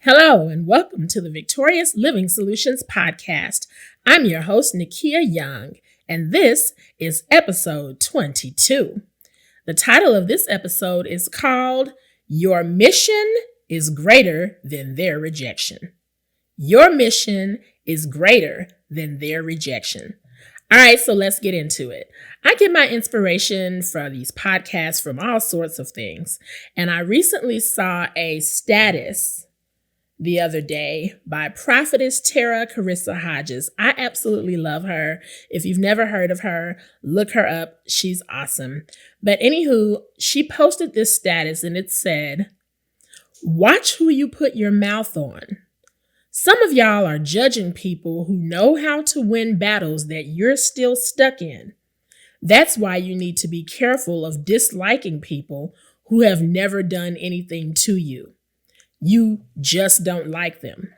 Hello, and welcome to the Victorious Living Solutions podcast. I'm your host, Nikeya Young, and this is episode 22. The title of this episode is called Your Mission is Greater Than Their Rejection. Your mission is greater than their rejection. All right, so let's get into it. I get my inspiration for these podcasts from all sorts of things, and I recently saw a status the other day by prophetess Tara Carissa Hodges. I absolutely love her. If you've never heard of her, look her up. She's awesome. But anywho, she posted this status and it said, "Watch who you put your mouth on. Some of y'all are judging people who know how to win battles that you're still stuck in. That's why you need to be careful of disliking people who have never done anything to you. You just don't like them.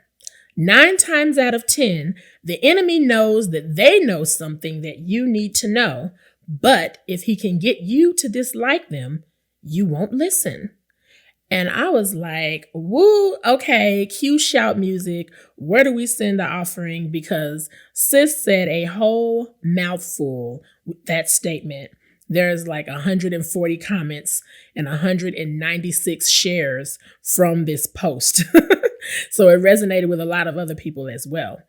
9 times out of 10, the enemy knows that they know something that you need to know, but if he can get you to dislike them, you won't listen." And I was like, woo, okay, cue shout music. Where do we send the offering? Because sis said a whole mouthful with that statement. There's like 140 comments and 196 shares from this post. So it resonated with a lot of other people as well.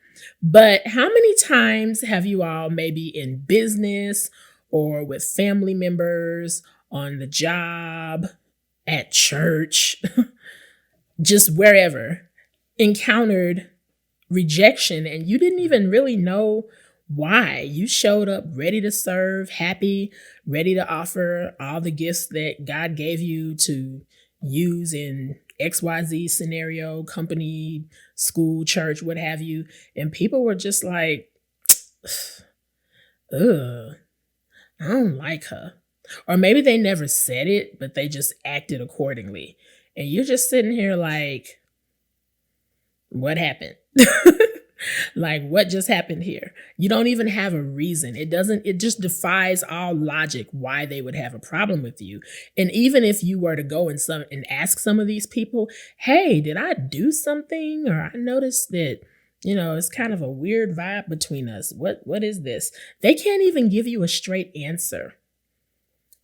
But how many times have you all, maybe in business or with family members, on the job, at church, just wherever, encountered rejection and you didn't even really know why? You showed up ready to serve, happy, ready to offer all the gifts that God gave you to use in XYZ scenario, company, school, church, what have you. And people were just like, ugh, I don't like her. Or maybe they never said it, but they just acted accordingly. And you're just sitting here like, what happened? Like, what just happened here? You don't even have a reason. It just defies all logic why they would have a problem with you. And even if you were to go and ask some of these people, hey, did I do something? Or I noticed that, it's kind of a weird vibe between us. What is this? They can't even give you a straight answer,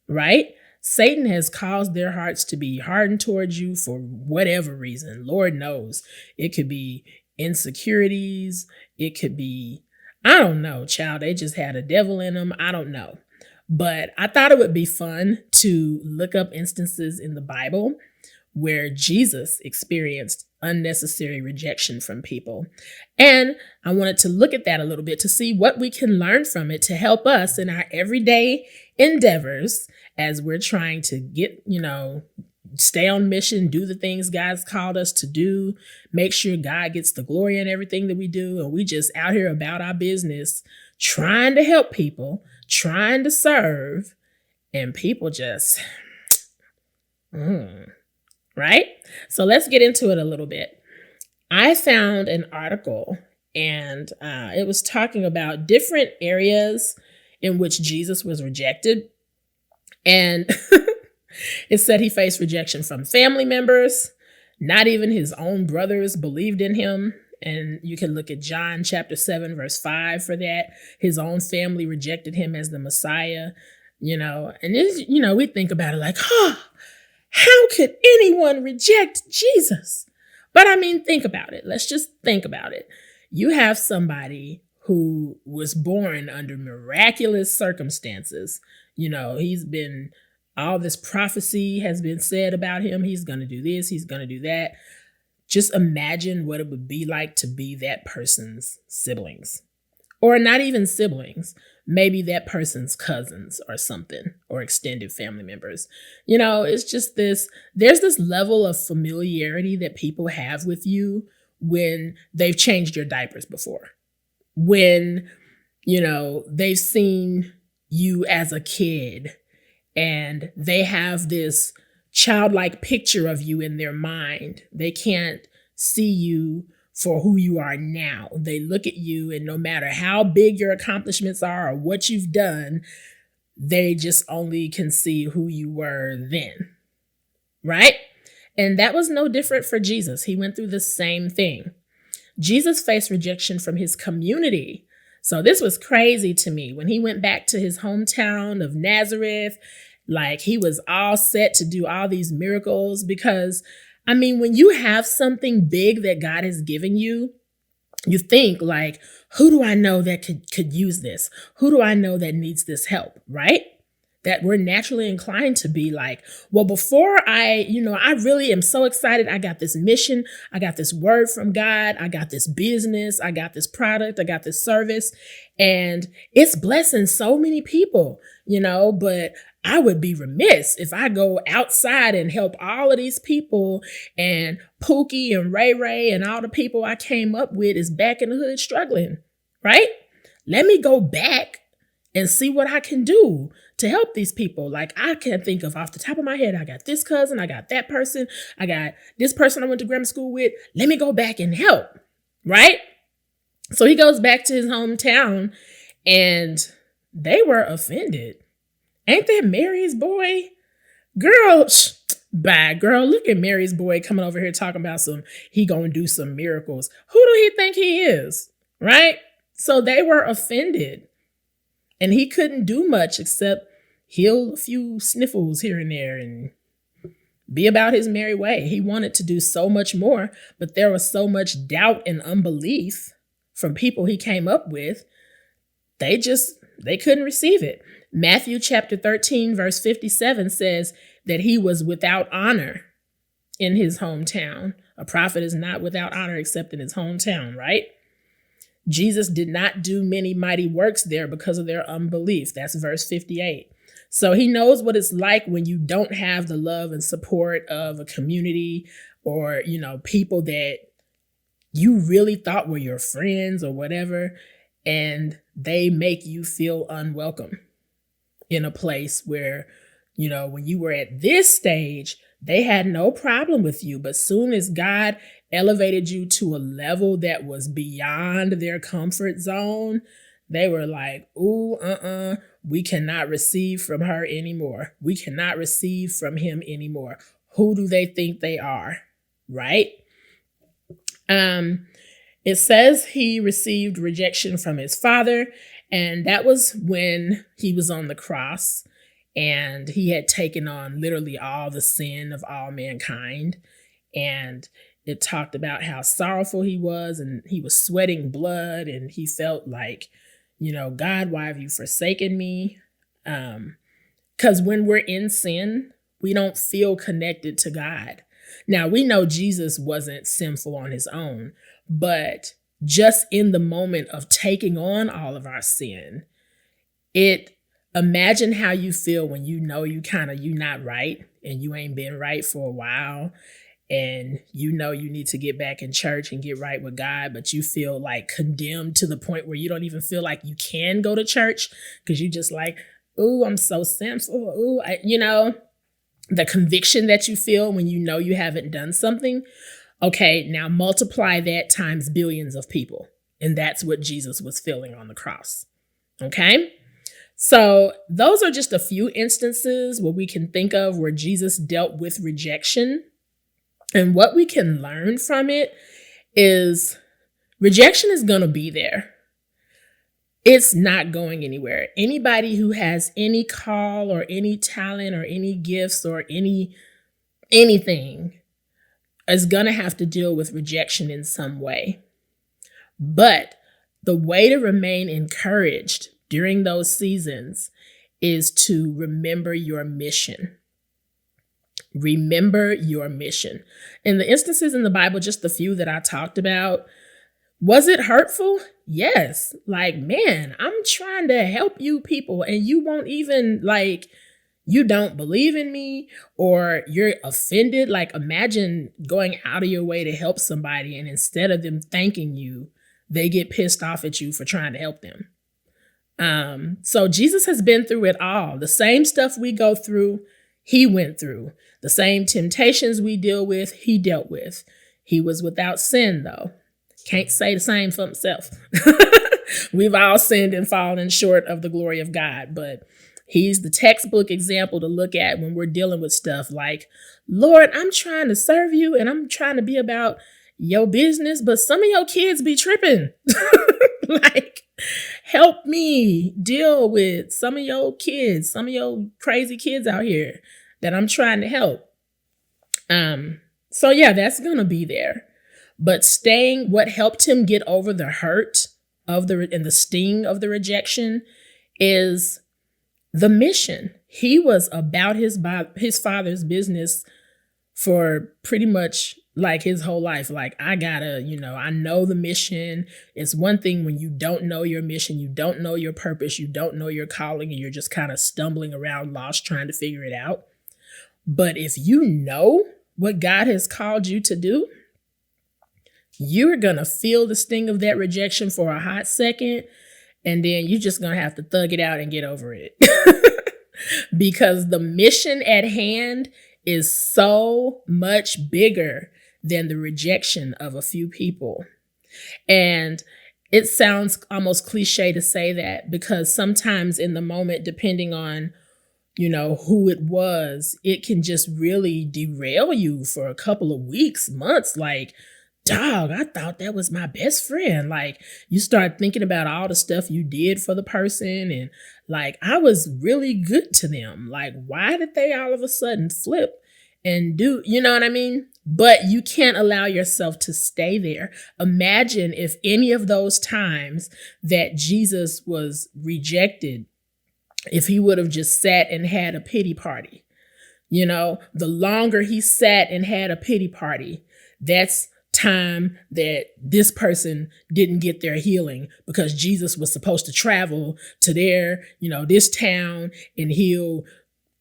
right? Satan has caused their hearts to be hardened towards you for whatever reason. Lord knows. It could be insecurities. It could be, I don't know, child. They just had a devil in them. I don't know. But I thought it would be fun to look up instances in the Bible where Jesus experienced unnecessary rejection from people. And I wanted to look at that a little bit to see what we can learn from it to help us in our everyday endeavors as we're trying to get, stay on mission, do the things God's called us to do, make sure God gets the glory in everything that we do. And we just out here about our business, trying to help people, trying to serve, and people just, right? So let's get into it a little bit. I found an article and it was talking about different areas in which Jesus was rejected. And it said he faced rejection from family members. Not even his own brothers believed in him. And you can look at John chapter 7, verse 5 for that. His own family rejected him as the Messiah, and we think about it like, how could anyone reject Jesus? But think about it. Let's just think about it. You have somebody who was born under miraculous circumstances. All this prophecy has been said about him. He's going to do this. He's going to do that. Just imagine what it would be like to be that person's siblings, or not even siblings, maybe that person's cousins or something, or extended family members. It's just there's this level of familiarity that people have with you when they've changed your diapers before, when, they've seen you as a kid and they have this childlike picture of you in their mind. They can't see you for who you are now. They look at you and no matter how big your accomplishments are or what you've done, they just only can see who you were then, right? And that was no different for Jesus. He went through the same thing. Jesus faced rejection from his community. So this was crazy to me. When he went back to his hometown of Nazareth, like he was all set to do all these miracles because, I mean, when you have something big that God has given you, you think like, who do I know that could use this? Who do I know that needs this help, right? That we're naturally inclined to be like, well, before I really am so excited. I got this mission. I got this word from God. I got this business. I got this product. I got this service. And it's blessing so many people, but I would be remiss if I go outside and help all of these people and Pookie and Ray Ray and all the people I came up with is back in the hood struggling, right? Let me go back and see what I can do to help these people. Like I can't think of off the top of my head, I got this cousin, I got that person, I got this person I went to grammar school with. Let me go back and help, right? So he goes back to his hometown and they were offended. Ain't that Mary's boy? Girl, bye, girl. Look at Mary's boy coming over here talking about he gonna do some miracles. Who do he think he is, right? So they were offended. And he couldn't do much except heal a few sniffles here and there and be about his merry way. He wanted to do so much more, but there was so much doubt and unbelief from people he came up with. They couldn't receive it. Matthew chapter 13, verse 57 says that he was without honor in his hometown. A prophet is not without honor except in his hometown, right? Jesus did not do many mighty works there because of their unbelief. That's verse 58. So he knows what it's like when you don't have the love and support of a community or, people that you really thought were your friends or whatever, and they make you feel unwelcome in a place where, when you were at this stage, they had no problem with you. But soon as God elevated you to a level that was beyond their comfort zone, they were like, ooh, we cannot receive from her anymore. We cannot receive from him anymore. Who do they think they are? Right? It says he received rejection from his father, and that was when he was on the cross and he had taken on literally all the sin of all mankind. And it talked about how sorrowful he was and he was sweating blood and he felt like, God, why have you forsaken me? Because when we're in sin, we don't feel connected to God. Now, we know Jesus wasn't sinful on his own, but just in the moment of taking on all of our sin, imagine how you feel when you're not right and you ain't been right for a while. And you need to get back in church and get right with God, but you feel like condemned to the point where you don't even feel like you can go to church because you just like, ooh, I'm so sinful. Ooh, the conviction that you feel when you haven't done something. Okay, now multiply that times billions of people. And that's what Jesus was feeling on the cross. Okay? So those are just a few instances where we can think of where Jesus dealt with rejection. And what we can learn from it is rejection is going to be there. It's not going anywhere. Anybody who has any call or any talent or any gifts or anything is going to have to deal with rejection in some way. But the way to remain encouraged during those seasons is to remember your mission. Remember your mission. In the instances in the Bible, just the few that I talked about, was it hurtful? Yes. Like, man, I'm trying to help you people and you won't even you don't believe in me or you're offended. Like, imagine going out of your way to help somebody and instead of them thanking you, they get pissed off at you for trying to help them. So Jesus has been through it all. The same stuff we go through, he went through. The same temptations we deal with, he dealt with. He was without sin, though. Can't say the same for himself. We've all sinned and fallen short of the glory of God, but He's the textbook example to look at when we're dealing with stuff like, Lord, I'm trying to serve you and I'm trying to be about your business, but some of your kids be tripping. Like, help me deal with some of your kids, some of your crazy kids out here that I'm trying to help. So yeah, that's going to be there. But what helped him get over the hurt and the sting of the rejection is the mission. He was about his father's business for pretty much like his whole life. Like, I know the mission. It's one thing when you don't know your mission, you don't know your purpose, you don't know your calling, and you're just kind of stumbling around lost trying to figure it out. But if you know what God has called you to do, you're going to feel the sting of that rejection for a hot second, and then you're just going to have to thug it out and get over it. Because the mission at hand is so much bigger than the rejection of a few people. And it sounds almost cliche to say that, because sometimes in the moment, depending on, who it was, it can just really derail you for a couple of weeks, months. Like, dog, I thought that was my best friend. Like, you start thinking about all the stuff you did for the person, and like, I was really good to them. Like, why did they all of a sudden flip and do, you know what I mean? But you can't allow yourself to stay there. Imagine if any of those times that Jesus was rejected, if he would have just sat and had a pity party. The longer he sat and had a pity party, that's time that this person didn't get their healing, because Jesus was supposed to travel to this town and heal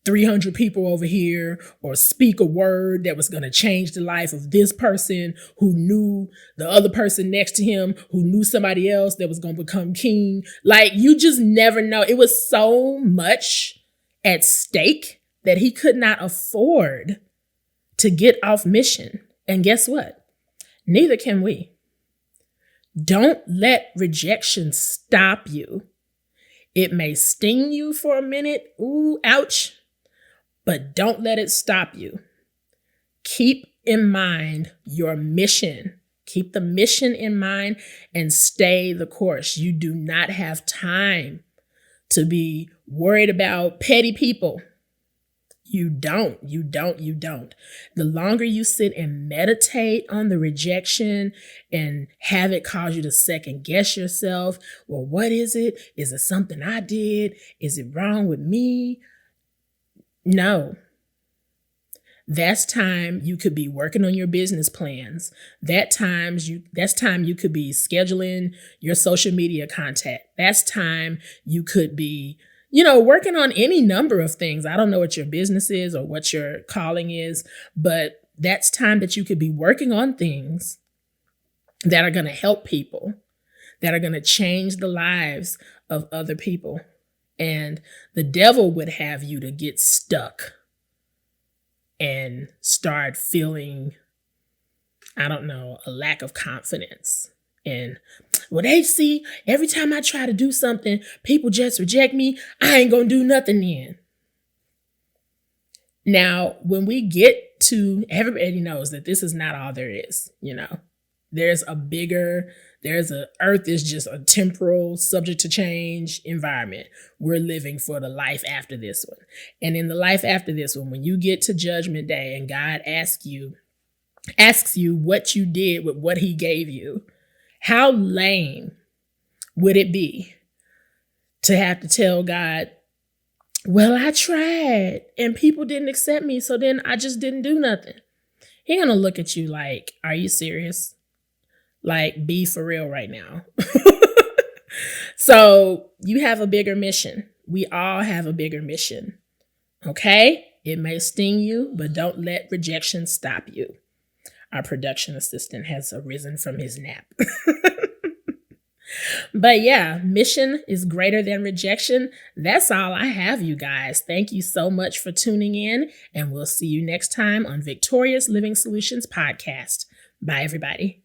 300 people over here, or speak a word that was going to change the life of this person who knew the other person next to him, who knew somebody else that was going to become king. Like, you just never know. It was so much at stake that he could not afford to get off mission. And guess what? Neither can we. Don't let rejection stop you. It may sting you for a minute. Ooh, ouch. But don't let it stop you. Keep in mind your mission. Keep the mission in mind and stay the course. You do not have time to be worried about petty people. You don't. The longer you sit and meditate on the rejection and have it cause you to second guess yourself, well, what is it? Is it something I did? Is it wrong with me? No. That's time you could be working on your business plans. That's time you could be scheduling your social media contact. That's time you could be working on any number of things. I don't know what your business is or what your calling is, but that's time that you could be working on things that are going to help people, that are going to change the lives of other people. And the devil would have you to get stuck and start feeling, a lack of confidence. And they see every time I try to do something, people just reject me. I ain't going to do nothing then. Now, when we get to, everybody knows that this is not all there is, Earth is just a temporal, subject to change environment. We're living for the life after this one. And in the life after this one, when you get to Judgment Day and God asks you what you did with what he gave you, how lame would it be to have to tell God, well, I tried and people didn't accept me, so then I just didn't do nothing. He's going to look at you like, are you serious? Like, be for real right now. So you have a bigger mission. We all have a bigger mission. Okay? It may sting you, but don't let rejection stop you. Our production assistant has arisen from his nap. But yeah, mission is greater than rejection. That's all I have, you guys. Thank you so much for tuning in, and we'll see you next time on Victorious Living Solutions Podcast. Bye, everybody.